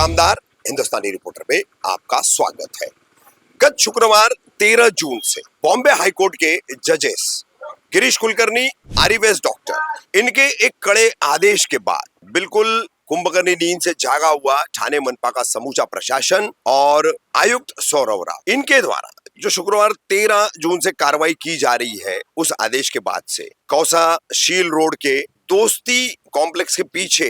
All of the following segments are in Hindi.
कामदार हिंदुस्तानी रिपोर्टर में आपका स्वागत है। गत शुक्रवार 13 जून से बॉम्बे हाईकोर्ट के जजेस गिरीश कुलकर्णी, आरिफ डॉक्टर, इनके एक कड़े आदेश के बाद बिल्कुल कुंभकर्णी नींद से जागा हुआ ठाणे मनपा का समूचा प्रशासन और आयुक्त सौरव राव, इनके द्वारा जो शुक्रवार 13 जून से कार्रवाई की जा रही है, उस आदेश के बाद से कौसा शील रोड के दोस्ती कॉम्प्लेक्स के पीछे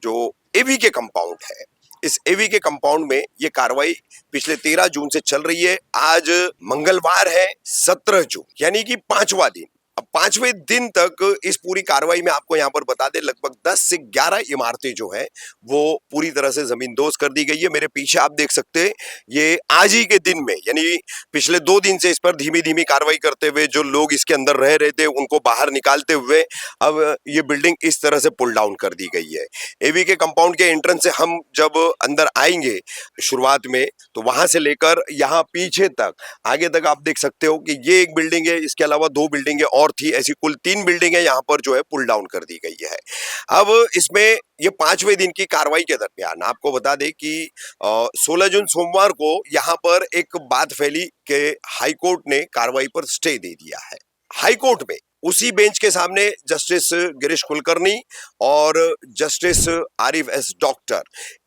जो एवी के कंपाउंड है, इस एवी के कंपाउंड में ये कार्रवाई पिछले 13 जून से चल रही है। आज मंगलवार है 17 जून, यानी कि 5वां दिन। अब 5वें दिन तक इस पूरी कार्रवाई में आपको यहाँ पर बता दें, लगभग 10 से 11 इमारतें जो है वो पूरी तरह से जमींदोज कर दी गई है। मेरे पीछे आप देख सकते हैं, ये आज ही के दिन में, यानी पिछले 2 दिन से इस पर धीमी धीमी कार्रवाई करते हुए जो लोग इसके अंदर रह रहे थे उनको बाहर निकालते हुए अब ये बिल्डिंग इस तरह से पुल डाउन कर दी गई है। एवी के कंपाउंड के एंट्रेंस से हम जब अंदर आएंगे शुरुआत में, तो वहां से लेकर यहाँ पीछे तक, आगे तक आप देख सकते हो कि ये एक बिल्डिंग है, इसके अलावा 2 बिल्डिंगें और थी, ऐसी कुल 3 बिल्डिंगें यहाँ पर जो है पुल डाउन कर दी गई है। अब इसमें ये 5वें दिन की कार्रवाई के दरमियान आपको बता दें कि 16 जून सोमवार को यहाँ पर एक बात फैली कि हाईकोर्ट ने कार्रवाई पर स्टे दे दिया है। हाईकोर्ट में उसी बेंच के सामने जस्टिस गिरीश कुलकर्णी और जस्टिस आरिफ डॉक्टर,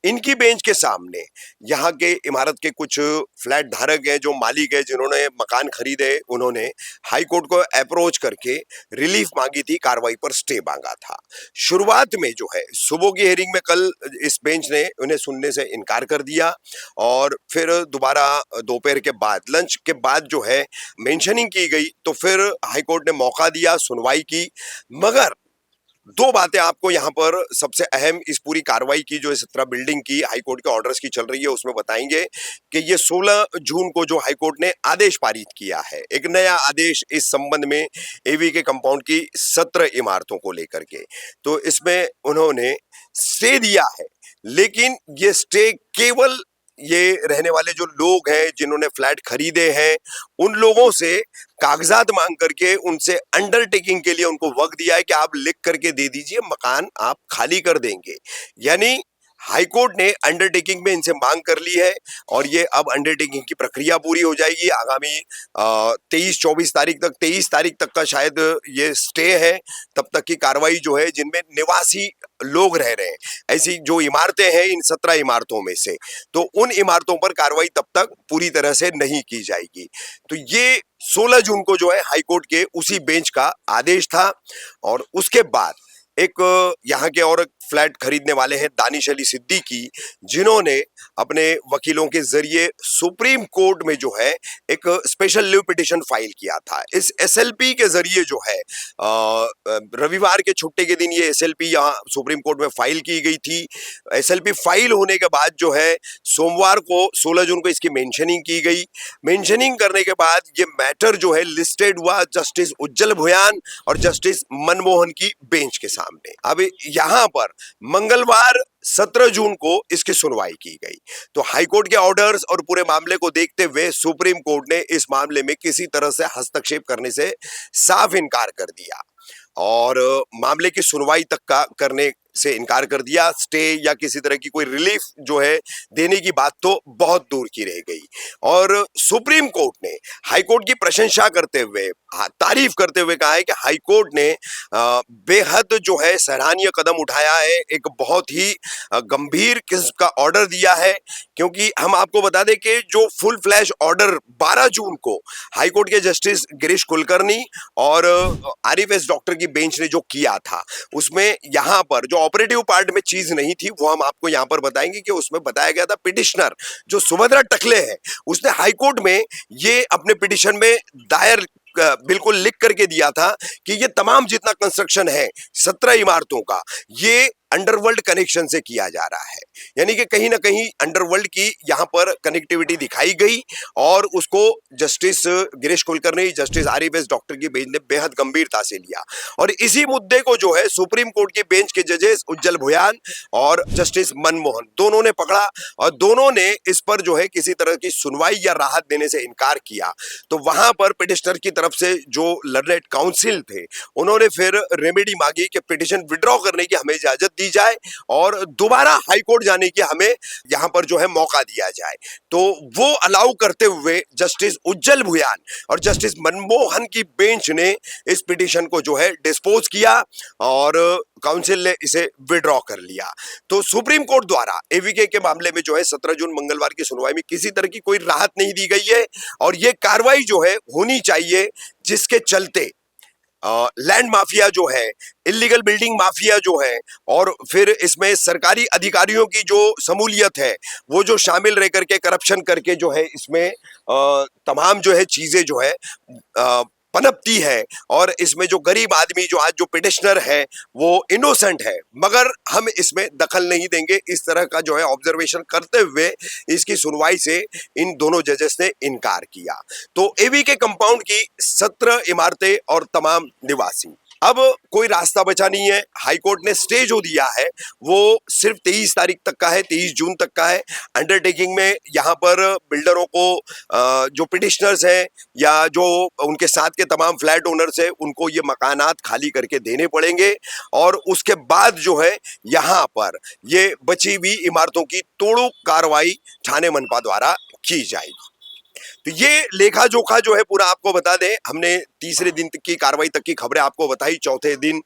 इनकी बेंच के सामने यहाँ के इमारत के कुछ फ्लैट धारक हैं, जो मालिक है, जिन्होंने मकान खरीदे, उन्होंने हाई कोर्ट को अप्रोच करके रिलीफ मांगी थी, कार्रवाई पर स्टे मांगा था। शुरुआत में जो है सुबह की हियरिंग में कल इस बेंच ने उन्हें सुनने से इनकार कर दिया और फिर दोबारा दोपहर के बाद, लंच के बाद जो है मेंशनिंग की गई, तो फिर हाईकोर्ट ने मौका दिया, सुनवाई की। मगर 2 बातें आपको यहाँ पर सबसे अहम इस पूरी कार्रवाई की, जो 17 बिल्डिंग की हाईकोर्ट के ऑर्डर्स की चल रही है, उसमें बताएंगे कि ये 16 जून को जो हाईकोर्ट ने आदेश पारित किया है, एक नया आदेश इस संबंध में एवी के कंपाउंड की 17 इमारतों को लेकर के, तो इसमें उन्होंने स्टे दिया है। लेकिन ये स्टे केवल ये रहने वाले जो लोग हैं, जिन्होंने फ्लैट खरीदे हैं, उन लोगों से कागजात मांग करके उनसे अंडरटेकिंग के लिए उनको वक्त दिया है कि आप लिख करके दे दीजिए, मकान आप खाली कर देंगे। यानी हाईकोर्ट ने अंडरटेकिंग में इनसे मांग कर ली है और ये अब अंडरटेकिंग की प्रक्रिया पूरी हो जाएगी। आगामी 23-24 तारीख तक, 23 तारीख तक का शायद ये स्टे है, तब तक की कार्रवाई जो है, जिनमें निवासी लोग रह रहे हैं, ऐसी जो इमारतें हैं इन 17 इमारतों में से, तो उन इमारतों पर कार्रवाई तब तक पूरी तरह से नहीं की जाएगी। तो ये 16 जून को जो है हाईकोर्ट के उसी बेंच का आदेश था। और उसके बाद एक यहाँ के और फ्लैट खरीदने वाले हैं दानिश अली सिद्दीकी, जिन्होंने अपने वकीलों के जरिए सुप्रीम कोर्ट में जो है एक स्पेशल लीव पिटिशन फाइल किया था। इस एसएलपी के जरिए जो है रविवार के छुट्टी के दिन ये एसएलपी यहाँ सुप्रीम कोर्ट में फाइल की गई थी। एसएलपी फाइल होने के बाद जो है सोमवार को 16 जून को इसकी मेंशनिंग की गई। मेंशनिंग करने के बाद ये मैटर जो है लिस्टेड हुआ जस्टिस उज्जवल भुयान और जस्टिस मनमोहन की बेंच के सामने। अब यहाँ पर मंगलवार 17 जून को इसकी सुनवाई की गई। तो हाईकोर्ट के ऑर्डर्स और पूरे मामले को देखते हुए सुप्रीम कोर्ट ने इस मामले में किसी तरह से हस्तक्षेप करने से साफ इनकार कर दिया और मामले की सुनवाई तक का करने से इनकार कर दिया। स्टे या किसी तरह की कोई रिलीफ जो है देने की बात तो बहुत दूर की रह गई। और सुप्रीम कोर्ट ने हाईकोर्ट की प्रशंसा करते हुए, तारीफ करते हुए कहा है कि हाईकोर्ट ने बेहद जो है सराहनीय कदम उठाया है, एक बहुत ही गंभीर किस्म का ऑर्डर दिया है। क्योंकि हम आपको बता दें कि जो फुल फ्लैश ऑर्डर 12 जून को हाईकोर्ट के जस्टिस गिरीश कुलकर्णी और आरिफ डॉक्टर की बेंच ने जो किया था, उसमें यहाँ पर जो ऑपरेटिव पार्ट में चीज नहीं थी, वो हम आपको यहाँ पर बताएंगे कि उसमें बताया गया था पिटिशनर जो सुभद्रा टकले है, उसने हाईकोर्ट में ये अपने पिटिशन में दायर बिल्कुल लिख करके दिया था कि ये तमाम जितना कंस्ट्रक्शन है 17 इमारतों का, ये अंडरवर्ल्ड कनेक्शन से किया जा रहा है। यानी कि कहीं ना कहीं अंडरवर्ल्ड की यहाँ पर कनेक्टिविटी दिखाई गई और उसको justice Girish Kulkarni, justice Arif doctor की बेंच ने बेहद गंभीरता से लिया। और इसी मुद्दे को जो है सुप्रीम कोर्ट के बेंच के जजेस उज्जवल भुयान और जस्टिस मनमोहन दोनों ने पकड़ा और दोनों ने इस पर जो है किसी तरह की सुनवाई या राहत देने से इनकार किया। तो वहां पर पिटिशनर की तरफ से जो लर्नेड काउंसिल थे, उन्होंने फिर रेमेडी मांगी कि पिटिशन विड्रॉ करने की हमें इजाजत दी जाए और दोबारा हाईकोर्ट जाने की हमें यहाँ पर जो है मौका दिया जाए। तो वो अलाउ करते हुए जस्टिस उज्जवल भुयान और जस्टिस मनमोहन की बेंच ने इस पिटीशन को जो है डिस्पोज किया और काउंसिल ने इसे विड्रॉ कर लिया। तो सुप्रीम कोर्ट द्वारा एवीके के मामले में जो है 17 जून मंगलवार की सुनवाई में किसी तरह की कोई राहत नहीं दी गई है और ये कार्रवाई जो है होनी चाहिए, जिसके चलते लैंड माफिया जो है, इलीगल बिल्डिंग माफिया जो है और फिर इसमें सरकारी अधिकारियों की जो शमूलियत है, वो जो शामिल रह करके करप्शन करके जो है इसमें तमाम जो है चीजें जो है पनपती है और इसमें जो गरीब आदमी जो आज जो पिटिशनर है वो इनोसेंट है, मगर हम इसमें दखल नहीं देंगे, इस तरह का जो है ऑब्जर्वेशन करते हुए इसकी सुनवाई से इन दोनों जजेस ने इनकार किया। तो एवी के कंपाउंड की 17 इमारतें और तमाम निवासी, अब कोई रास्ता बचा नहीं है। हाईकोर्ट ने स्टे जो दिया है वो सिर्फ 23 तारीख तक का है, 23 जून तक का है। अंडरटेकिंग में यहाँ पर बिल्डरों को जो पिटिशनर्स हैं या जो उनके साथ के तमाम फ्लैट ओनर्स हैं उनको ये मकानात खाली करके देने पड़ेंगे और उसके बाद जो है यहाँ पर ये बची हुई इमारतों की तोड़ो कार्रवाई थाने मनपा द्वारा की जाएगी। तो ये लेखा जोखा जो है पूरा आपको बता दें, हमने तीसरे दिन तक की कार्रवाई तक की खबरें आपको बताई, चौथे दिन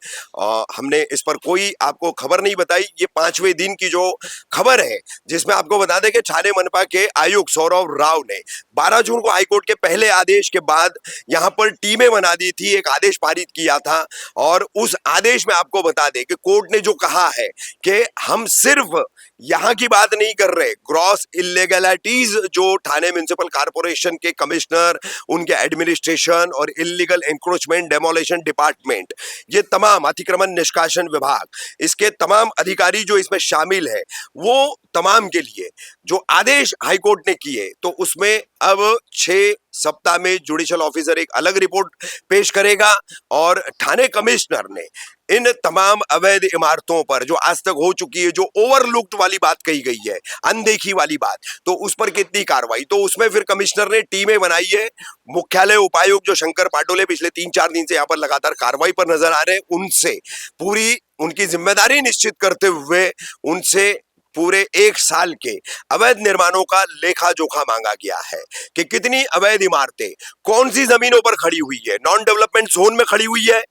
हमने इस पर कोई आपको खबर नहीं बताई। ये पांचवें दिन की जो खबर है जिसमें आपको बता दें कि थाने मनपा के आयुक्त सौरभ राव ने 12 जून को हाईकोर्ट के पहले आदेश के बाद यहाँ पर टीमें बना दी थी, एक आदेश पारित किया था और उस आदेश में आपको बता दें कि कोर्ट ने जो कहा है कि हम सिर्फ यहाँ की बात नहीं कर रहे, ग्रॉस इलीगैलिटीज जो थाने म्युनिसिपल कॉर्पोरेशन के कमिश्नर, उनके एडमिनिस्ट्रेशन और इलीगल एंक्रोचमेंट डेमोलिशन डिपार्टमेंट, ये तमाम अतिक्रमण निष्कासन विभाग, इसके तमाम अधिकारी जो इसमें शामिल है, वो तमाम के लिए जो आदेश हाईकोर्ट ने किए तो उसमें अब 6 सप्ताह में जुडिशियल ऑफिसर एक अलग रिपोर्ट पेश करेगा और थाने कमिश्नर ने इन तमाम अवैध इमारतों पर जो आज तक हो चुकी है, जो ओवरलुक्ड वाली बात कही गई है, अनदेखी वाली बात, तो उस पर कितनी कार्रवाई, तो उसमें फिर कमिश्नर ने टीमें बनाई है। मुख्यालय उपायुक्त जो शंकर पाटोले पिछले 3-4 दिन से यहाँ पर लगातार कार्रवाई पर नजर आ रहे हैं, उनसे पूरी उनकी जिम्मेदारी निश्चित करते हुए उनसे पूरे 1 साल के अवैध निर्माणों का लेखा जोखा मांगा गया है कि कितनी अवैध इमारतें कौन सी जमीनों पर खड़ी हुई है, नॉन डेवलपमेंट जोन में खड़ी हुई है,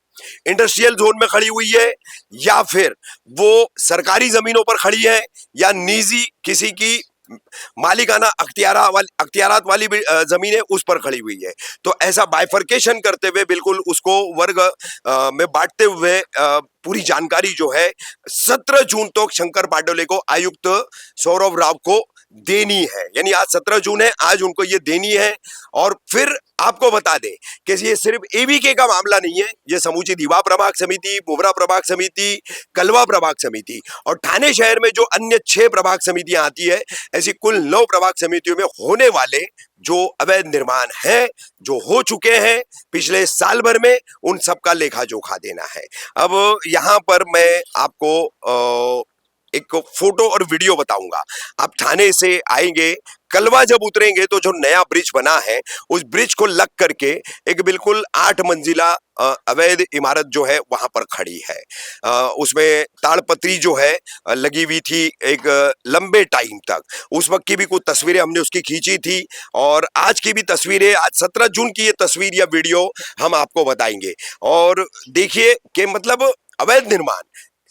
इंडस्ट्रियल जोन में खड़ी हुई है, या फिर वो सरकारी जमीनों पर खड़ी है या निजी किसी की मालिकाना अख्तियारात वाली जमीनें उस पर खड़ी हुई है। तो ऐसा बाइफर्केशन करते हुए बिल्कुल उसको वर्ग में बांटते हुए पूरी जानकारी जो है 17 जून तक शंकर पाटोले को आयुक्त सौरभ राव को देनी है, यानी आज 17 जून है, आज उनको ये देनी है। और फिर आपको बता दें कि ये सिर्फ एवीके का मामला नहीं है, ये समूची दीवा प्रभाग समिति, मुबरा प्रभाग समिति, कलवा प्रभाग समिति और ठाणे शहर में जो अन्य 6 प्रभाग समितियां आती है, ऐसी कुल 9 प्रभाग समितियों में होने वाले जो अवैध निर्माण है, जो हो चुके हैं पिछले साल भर में, उन सब का लेखा जोखा देना है। अब यहाँ पर मैं आपको एक फोटो और वीडियो बताऊंगा। आप थाने से आएंगे, कलवा जब उतरेंगे तो जो नया ब्रिज बना है उस ब्रिज को लग करके एक बिल्कुल 8 मंजिला अवैध इमारत जो है वहां पर खड़ी है। उसमें ताड़पत्री जो है लगी हुई थी एक लंबे टाइम तक। उस वक्त की भी कुछ तस्वीरें हमने उसकी खींची थी और आज की भी तस्वीरें, आज 17 जून की ये तस्वीर या वीडियो हम आपको बताएंगे। और देखिए कि मतलब अवैध निर्माण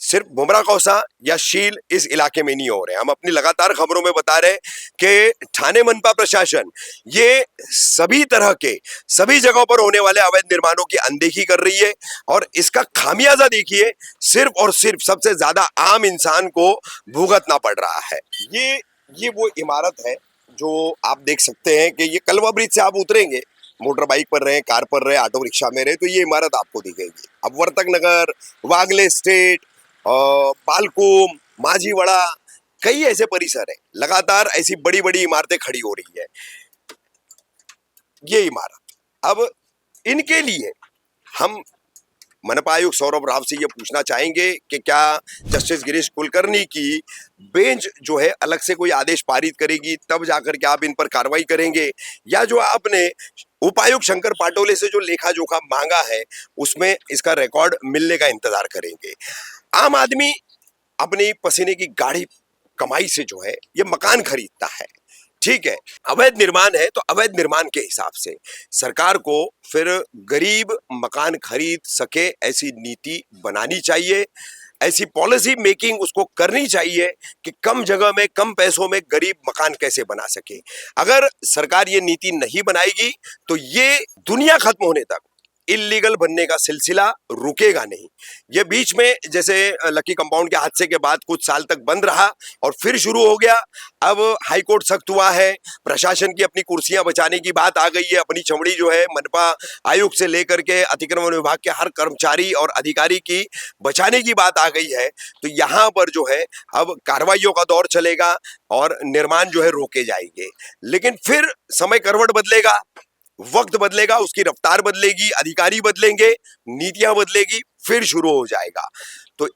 सिर्फ बुमरा कौसा या शील इस इलाके में नहीं हो रहे। हम अपनी लगातार खबरों में बता रहे कि थाने मनपा प्रशासन ये सभी तरह के सभी जगहों पर होने वाले अवैध निर्माणों की अनदेखी कर रही है और इसका खामियाजा देखिए सिर्फ और सिर्फ सबसे ज्यादा आम इंसान को भुगतना पड़ रहा है। ये वो इमारत है जो आप देख सकते हैं कि ये कलवा ब्रिज से आप उतरेंगे, मोटर बाइक पर रहे, कार पर रहे, ऑटो रिक्शा में रहे, तो ये इमारत आपको दिखेगी। अब वर्तक नगर, वागले स्टेट, पालकुम, माझीवाड़ा, कई ऐसे परिसर है, लगातार ऐसी बड़ी बड़ी इमारतें खड़ी हो रही है। ये इमारत, अब इनके लिए हम मनपा आयुक्त सौरभ राव से ये पूछना चाहेंगे कि क्या जस्टिस गिरीश कुलकर्णी की बेंच जो है अलग से कोई आदेश पारित करेगी, तब जाकर के आप इन पर कार्रवाई करेंगे, या जो आपने उपायुक्त शंकर पाटोले से जो लेखा जोखा मांगा है उसमें इसका रिकॉर्ड मिलने का इंतजार करेंगे। आम आदमी अपनी पसीने की गाढ़ी कमाई से जो है ये मकान खरीदता है। ठीक है, अवैध निर्माण है तो अवैध निर्माण के हिसाब से सरकार को फिर गरीब मकान खरीद सके ऐसी नीति बनानी चाहिए, ऐसी पॉलिसी मेकिंग उसको करनी चाहिए कि कम जगह में कम पैसों में गरीब मकान कैसे बना सके। अगर सरकार ये नीति नहीं बनाएगी तो ये दुनिया खत्म होने तक इलीगल बनने का सिलसिला रुकेगा नहीं। ये बीच में जैसे लकी कंपाउंड के हादसे के बाद कुछ साल तक बंद रहा और फिर शुरू हो गया। अब हाई कोर्ट सख्त हुआ है, प्रशासन की अपनी कुर्सियां बचाने की बात आ गई है, अपनी चमड़ी जो है मनपा आयुक्त से लेकर के अतिक्रमण विभाग के हर कर्मचारी और अधिकारी की बचाने की बात आ गई है। तो यहाँ पर जो है अब कार्रवाइयों का दौर चलेगा और निर्माण जो है रोके जाएंगे। लेकिन फिर समय करवट बदलेगा, वक्त बदलेगा, उसकी रफ्तार बदलेगी, अधिकारी बदलेंगे, नीतियां बदलेगी, फिर शुरू हो जाएगा। तो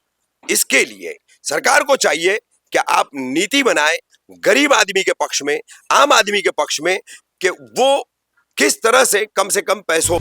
इसके लिए सरकार को चाहिए कि आप नीति बनाए गरीब आदमी के पक्ष में, आम आदमी के पक्ष में, कि वो किस तरह से कम पैसों